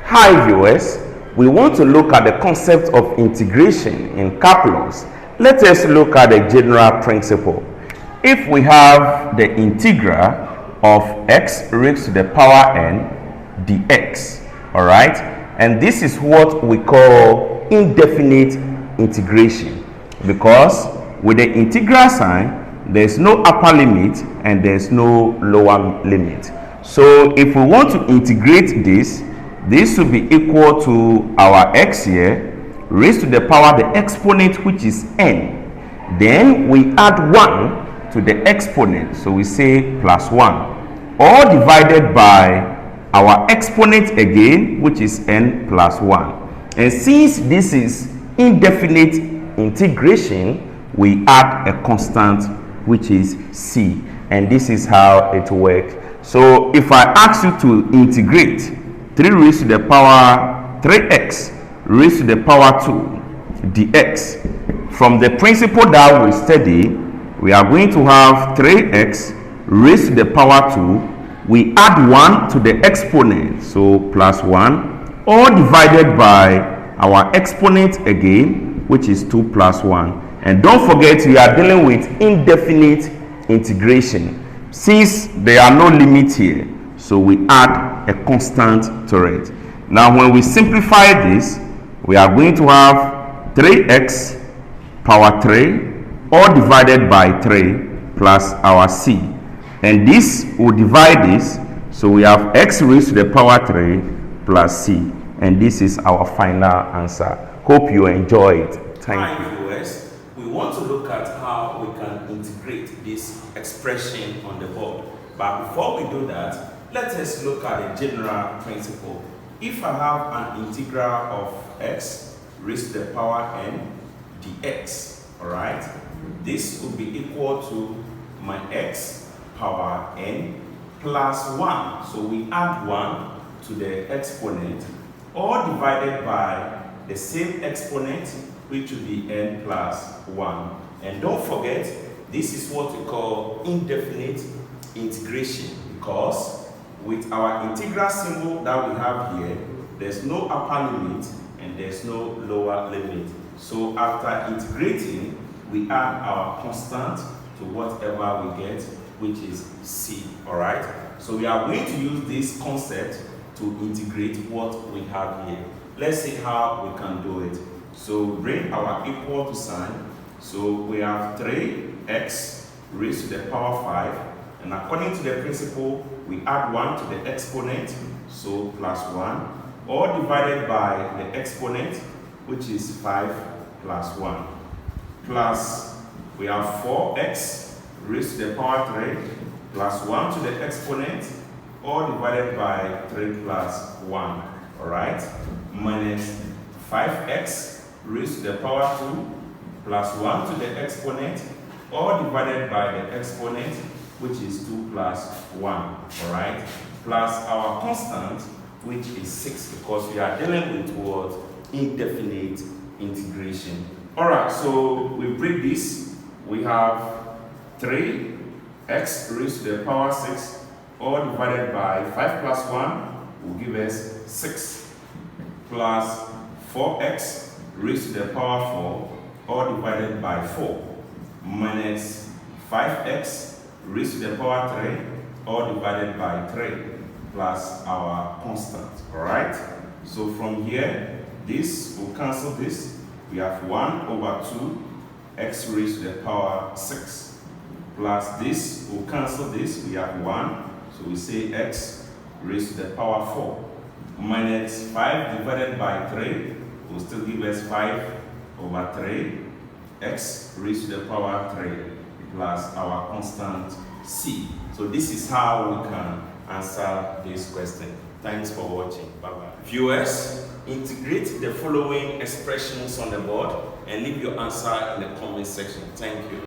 Hi viewers, we want to look at the concept of integration in calculus. Let us look at the general principle. If we have the integral of x raised to the power n dx, alright, and this is what we call indefinite integration, because with the integral sign there is no upper limit and there is no lower limit. So if we want to integrate this will be equal to our x here raised to the power the exponent, which is n. Then we add 1 to the exponent, so we say plus 1, all divided by our exponent again, which is n plus 1. And since this is indefinite integration, we add a constant, which is c, and this is how it works. So if I ask you to integrate 3 raised to the power 3x raised to the power 2 dx, from the principle that we study, we are going to have 3x raised to the power 2, we add 1 to the exponent, so plus 1, all divided by our exponent again, which is 2 plus 1. And don't forget, we are dealing with indefinite integration since there are no limits here, so we add a constant to it. Now when we simplify this, we are going to have 3x power 3 all divided by 3 plus our c, and this will divide this, so we have x raised to the power 3 plus c, and this is our final answer. Hope you enjoy it. Thank you. Viewers, we want to look at how we can integrate this expression on the board, but before we do that, let us look at the general principle. If I have an integral of x raised to the power n dx, alright, this will be equal to my x power n plus 1. So we add 1 to the exponent, all divided by the same exponent, which will be n plus 1. And don't forget, this is what we call indefinite integration, because with our integral symbol that we have here, there's no upper limit and there's no lower limit. So after integrating, we add our constant to whatever we get, which is c, alright? So we are going to use this concept to integrate what we have here. Let's see how we can do it. So bring our equal to sign. So we have 3x raised to the power 5, and according to the principle, we add 1 to the exponent, so plus 1, all divided by the exponent, which is 5 plus 1, plus we have 4x raised to the power 3 plus 1 to the exponent, all divided by 3 plus 1, alright, minus 5x raised to the power 2 plus 1 to the exponent, all divided by the exponent, which is 2 plus 1, alright, plus our constant, which is 6, because we are dealing with what? Indefinite integration. Alright, so we break this. We have 3x raised to the power 6, all divided by 5 plus 1 will give us 6, plus 4x raised to the power 4, all divided by 4, minus 5x raised to the power 3, all divided by 3, plus our constant, alright? So from here, this will cancel this. We have 1 over 2, x raised to the power 6, plus this will cancel this. We have 1, so we say x raised to the power 4, minus 5 divided by 3 will still give us 5 over 3, x raised to the power 3, plus our constant c. So this is how we can answer this question. Thanks for watching. Bye-bye. Viewers, integrate the following expressions on the board and leave your answer in the comment section. Thank you.